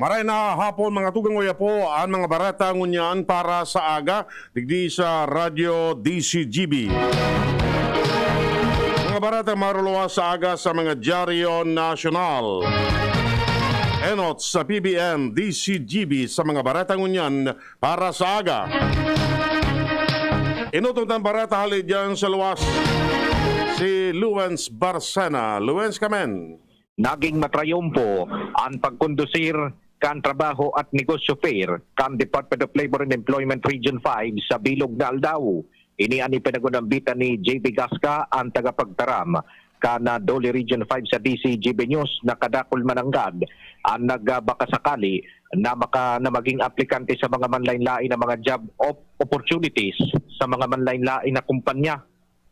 Maray na hapon mga tugang uya po ang mga barata ngunyan para sa aga digdi sa Radyo DZGB. Mga barata maruluwa sa aga sa mga dyaryo nasyonal. Enot sa PBN DZGB sa mga barata ngunyan para sa aga. Inutong ng barata halid dyan sa luwas si Luwens Barsena. Luwens kamen. Naging matrayumpo ang pagkondusir kan trabaho at negosyo fair kan Department of Labor and Employment Region 5 sa Bilog na Aldao. Ini ani pinagunambitan ni JB Gasca ang tagapagtaram kana Dole Region 5 sa DZGB News na kadakol mananggad ang nagbakasakali na maging aplikante sa mga manlain-lain na mga job opportunities sa mga manlain-lain na kumpanya.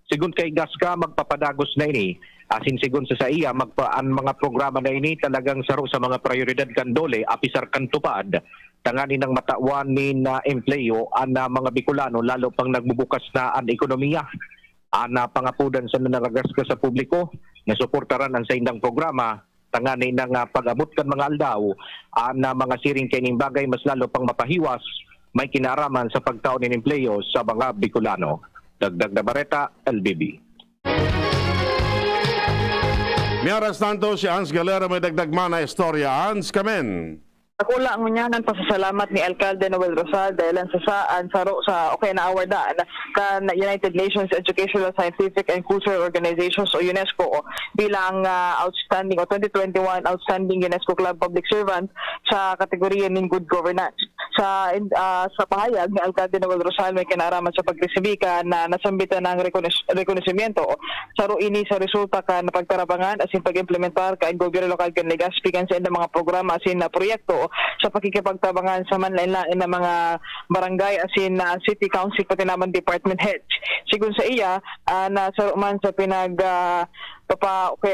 Sigun kay Gasca magpapadagos na ini. Asin sigun sa iya ang mga programa na ini talagang saro sa mga prioridad kan Dole apisar kan tupad tangani ng matawan ni na empleyo ang mga Bicolano lalo pang nagbubukas na ang ekonomiya. Ana pangapudan sa nanaragas ka sa publiko na suportaran ang sa indang programa tangani ng pag-abot kan mga aldaw ang mga siring kining bagay mas lalo pang mapahiwas may kinaraman sa pagtaon ng empleyo sa mga Bicolano. Dagdag na Bareta, LBB. Miaras tanto si Hans Galera may dagdag man na istorya. Hans, kamen. Nakula ang ngunyanan pasasalamat ni Alcalde Noel Rosal dahil saan sa okay na awardaan kan United Nations Educational, Scientific and Cultural Organizations o UNESCO bilang outstanding o 2021 outstanding UNESCO Club Public Servant sa kategorya ng Good Governance. Sa pahayag ni Alcalde Noel Rosal may kinaraman sa pagresibika na nasambitan ng rekonosimiento sa ini sa resulta kan pagtarabangan asin pag-implementar kan gobyerno lokal kan Legazpi kan sa mga programa asin na proyekto sa pakikipagtabangan sa manlain-lain na mga barangay asin city council pati naman department heads. Sigun sa iya na man sa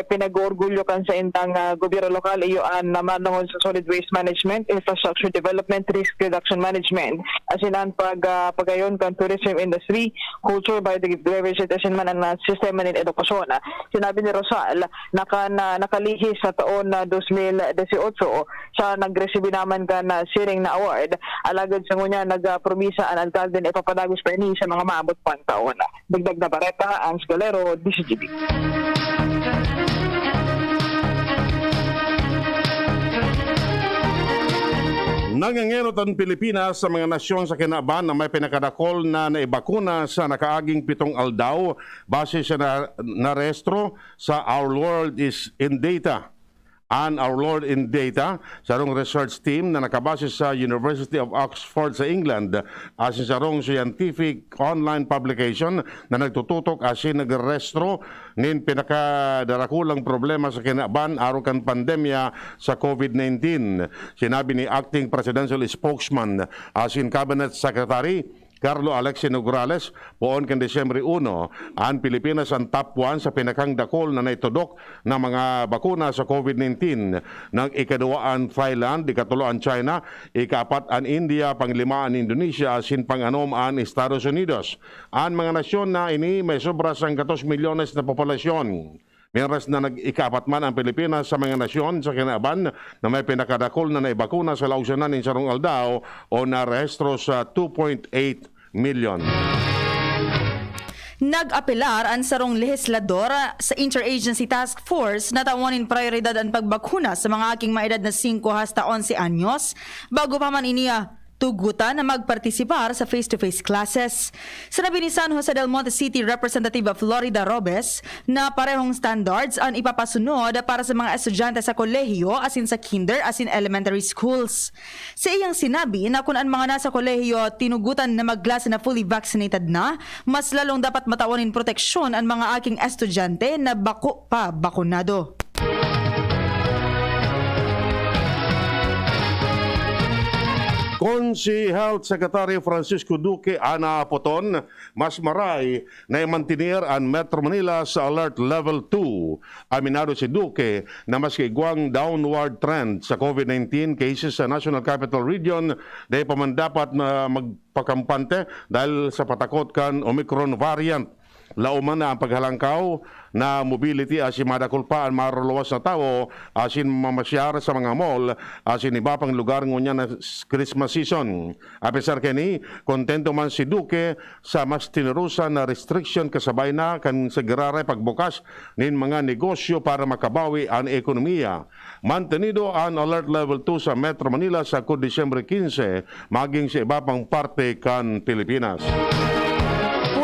pinag-orgulyo kan sa intang gobyerno lokal iyo naman ng sa solid waste management, infrastructure development, risk reduction management asin ang pagayon kan tourism industry, culture, biodiversity asin man ang sistema ng edukasyon. Sinabi ni Rosal nakalihis sa taon 2018 sa nagresibir naman ka na siring na award. Alagad sa ngunya nagpromisa ang alkalde na ipapadagos pa ini sa mga maabot pang taon. Dagdag na Bareta, ang Galero, DZGB. Nangangerot ang Pilipinas sa mga nasyon sa kinaban na may pinakadakol na naibakuna sa nakaaging 7 aldaw base sa narestro sa Our World is in Data. Our Lord in Data, sarong research team na nakabase sa University of Oxford sa England asin sarong scientific online publication na nagtututok asin nagrestro nin pinakadarakulang problema sa kinaban aron kan pandemya sa COVID-19. Sinabi ni Acting Presidential Spokesman asin Cabinet Secretary Carlo Alexis Nograles, poon kan Desyembre 1, ang Pilipinas ang top 1 sa pinakang dakol na naitudok ng mga bakuna sa COVID-19. Nang ikaduwa ang Thailand, ikatulo ang China, ikaapat ang India, panglima ang Indonesia, asin panganom ang Estados Unidos. Ang mga nasyon na ini may sobra sang 14 milyones na populasyon. Meron na nag-ikaapat man ang Pilipinas sa mga nasyon sa kinaban na may pinakadakol na naibakuna sa lausyanan ng sarong aldao o narehistro sa 2.8 milyon. Nag-apelar ang sarong lehislador sa Interagency Task Force na tawanin prioridad ang pagbakuna sa mga aking maedad na 5 hasta 11 anyos bago pa man iniya tugutan na magpartisipar sa face-to-face classes. Sinabi ni San Jose del Monte City Representative of Florida Robes na parehong standards ang ipapasunod para sa mga estudyante sa kolehiyo asin sa kinder asin elementary schools. Sa iyang sinabi na kung ang mga nasa kolehiyo tinugutan na magklase na fully vaccinated na, mas lalong dapat matawanin proteksyon ang mga aking estudyante na bako pa bakunado. Kung si Health Secretary Francisco Duque anapoton, mas maray na imantinir ang Metro Manila sa Alert Level 2. Aminado si Duque na mas kaigwang downward trend sa COVID-19 cases sa National Capital Region dahil pa man dapat na magpakampante dahil sa patakot kan Omicron variant. lauman na ang paghalangkaw na mobility asin madakulpaan maruluwas na tao asin mamasyar sa mga mall asin iba pang lugar ngunya na Christmas season. Apesar kini, kontento man si Duque sa mas tinurusan na restriction kasabay na kan sagiraray pagbukas nin mga negosyo para makabawi ang ekonomiya. Mantenido ang alert level 2 sa Metro Manila sa Disyembre 15 maging sa iba pang parte kan Pilipinas.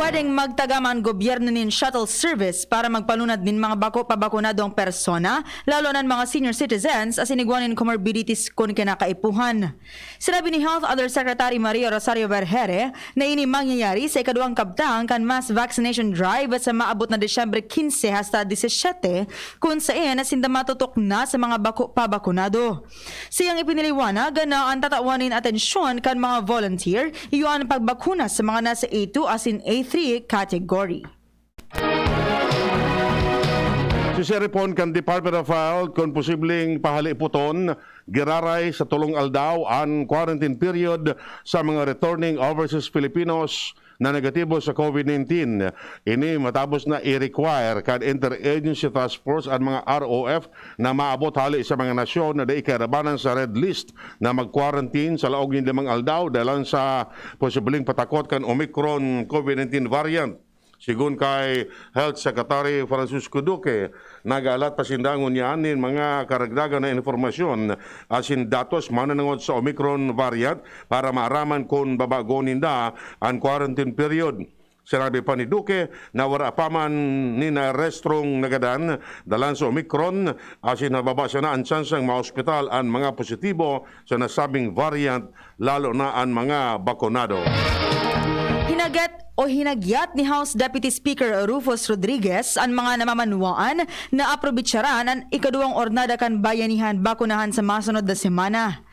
Pwedeng magtagaman gobyerno nin shuttle service para magpalunad nin mga pabakunadong persona, lalo ng mga senior citizens as inigwanin comorbidities kun kinakaipuhan. Sinabi ni Health Undersecretary Maria Rosario Vergere na ini mangyayari sa ikaduang kabtang kan mass vaccination drive sa maabot na Disyembre 15 hasta 17 kung saan asinda matutok na sa mga pabakunado. Siyang ipiniliwanag na ang tatawanin atensyon kan mga volunteer iyon pagbakuna sa mga nasa A2 asin A3 category. Sisiripon kan Department of Health kung posibleng pahaliputon, giraray sa tulong aldaw ang quarantine period sa mga returning overseas Filipinos na negatibo sa COVID-19. Ini matapos na i-require kan Interagency Task Force at mga ROF na maabot hali sa mga nasyon na daikarabanan sa red list na mag-quarantine sa laog ng 5 aldaw dahil sa posibleng patakot kan Omicron COVID-19 variant. Sigun kay Health Secretary Francisco Duque, nag-alat pasindangon niyan ng mga karagdagan na informasyon asin datos mananangod sa Omicron variant para maaraman kung babago ninda ang quarantine period. Sinabi pa ni Duque na wala pa man ni na restrong nagadan dalan sa Omicron asin nababa siya na ang tsansang ma-hospital ang mga positibo sa nasabing variant lalo na ang mga bakunado. Hinagyat ni House Deputy Speaker Rufus Rodriguez ang mga namamanuaan na aprobitsaran ang ikaduang ornada kan bayanihan bakunahan sa masunod na semana.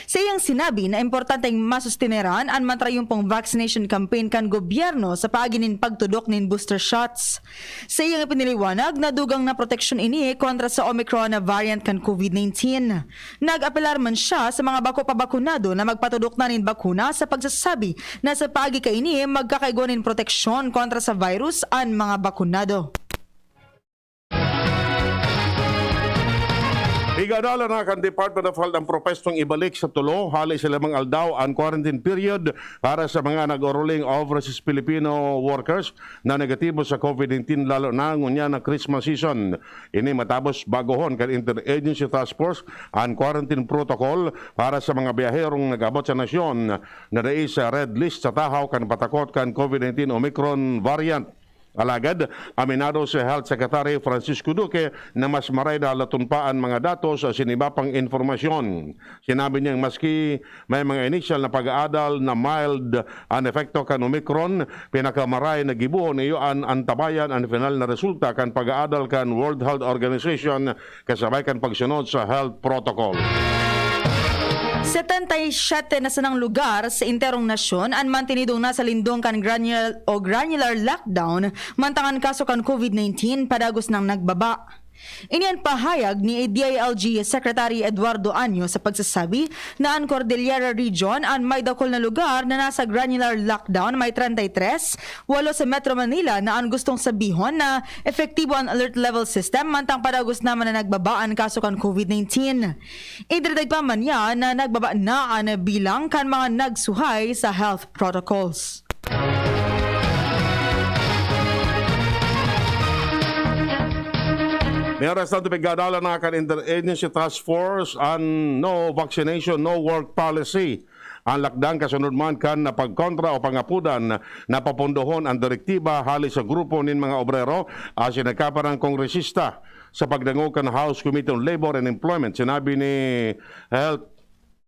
Sa iyang sinabi na importanteng masustineran ang matrayumpong vaccination campaign kan gobyerno sa paaginin pagtudok nin booster shots. Sa iyang ipiniliwanag na dugang na proteksyon ini kontra sa Omicron na variant kan COVID-19. Nag-apelar man siya sa mga pabakunado na magpatudok na nin bakuna sa pagsasabi na sa paagi kaini magkakaigonin proteksyon kontra sa virus ang mga bakunado. Igadala na kan Department of Health ang propestong ibalik sa tulo hali sa 5 aldaw ang quarantine period para sa mga nag-enrolling overseas Filipino workers na negatibo sa COVID-19 lalo na ngunya na Christmas season. Ini matapos bagohon kan Interagency Task Force ang quarantine protocol para sa mga biyaherong nag-abot sa nasyon na dai sa red list sa tahaw kan patakot kan COVID-19 Omicron variant. Alagad, aminado si Health Secretary Francisco Duque na mas maray na latunpaan mga datos sa sinibapang informasyon. Sinabi niyang maski may mga initial na pag-aadal na mild ang epekto kan Omicron, pinakamaray na gibuhon iyo ang antabayan ang final na resulta kan pag-aadal kan World Health Organization kasabay kan pagsunod sa health protocol. 77 na sanang lugar sa interong nasyon ang mantinidong nasa lindong kan granular lockdown mantangan kaso kan COVID-19 padagos ng nagbaba. Iniyan pahayag ni DILG Secretary Eduardo Anyo sa pagsasabi na ang Cordillera Region ang may dakol na lugar na nasa granular lockdown may 33, 8 sa Metro Manila na ang gustong sabihon na efektibo ang alert level system mantang padagos naman na nagbaba ang kaso kan COVID-19. Idredag pa man niya na nagbaba na ang bilang kan mga nagsuhay sa health protocols. May oras na tumigadala na kan Interagency Task Force ang no vaccination, no work policy. Ang lakdang kasunod man kan na pagkontra o pangapudan na papundohon ang direktiba hali sa grupo nin mga obrero asin nagkaparang kongresista sa pagdangog kan House Committee on Labor and Employment. Sinabi ni Health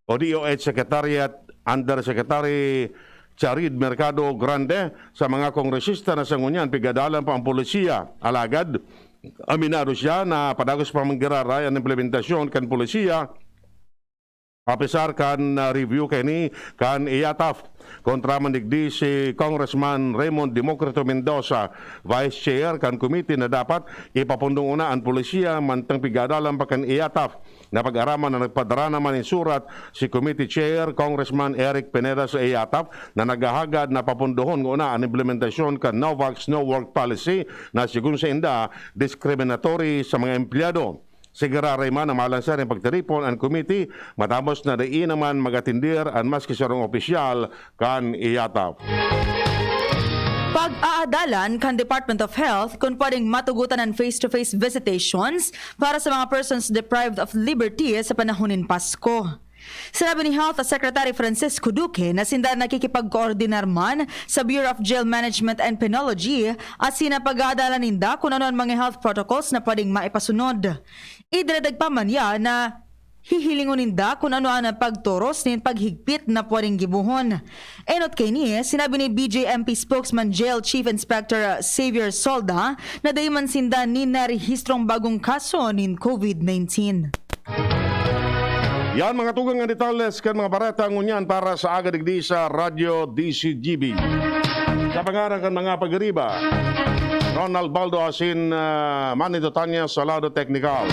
o DOH Secretariat Undersecretary Charid Mercado Grande sa mga kongresista na sangunyan pigadalan pa ang polisiya. Alagad, aminado siya na padagos pa manggiraray ang implementasyon kan polisiya Apisar kan review kini kan iyataf kontra mandigdi si Congressman Raymond Democrito Mendoza, Vice Chair kan committee na dapat ipapundong una ang pulisya mantang pigadalan pa kan iyataf na pag-araman na nagpadara naman in surat si Committee Chair Congressman Eric Pineda sa iyataf na naghahagad na papundohon una ang implementasyon kan No Vax No Work policy na sigun sa inda discriminatory sa mga empleyado. Sigara Rayman na malansar ang pagtiripon ang committee matapos na dai naman magatindir ang maski sarong opisyal kan iyatap. Pag-aadalan kan Department of Health kung pwedeng matugutan ang face-to-face visitations para sa mga persons deprived of liberty sa panahonin Pasko. Sinabi ni Health Secretary Francisco Duque na sinda nakikipag-koordinar man sa Bureau of Jail Management and Penology at sinapag-aadalan ninda kung ano ang mga health protocols na pwedeng maipasunod. Idinadagdag pa man niya na hihilingon ninda kung ano ang pagturos ng paghigpit na pwedeng gibuhon. Enot kay niya, sinabi ni BJMP spokesman Jail Chief Inspector Xavier Solda na dayman sinda ni narehistrong bagong kaso ng COVID-19. Yan mga tugang nga detalles kan mga bareta ngunyan para sa aga digdi sa Radyo DZGB. Sa pangarang kan mga pagriba, Ronald Baldo asin Manito Tanya sa lado technical.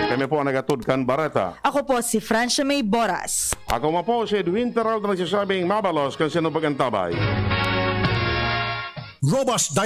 Kami po ang nagatud kan bareta. Ako po si Francia May Borras. Ako ma po si Edwin Peralta nagsasabing mabalos kan sino pagantabay. Robust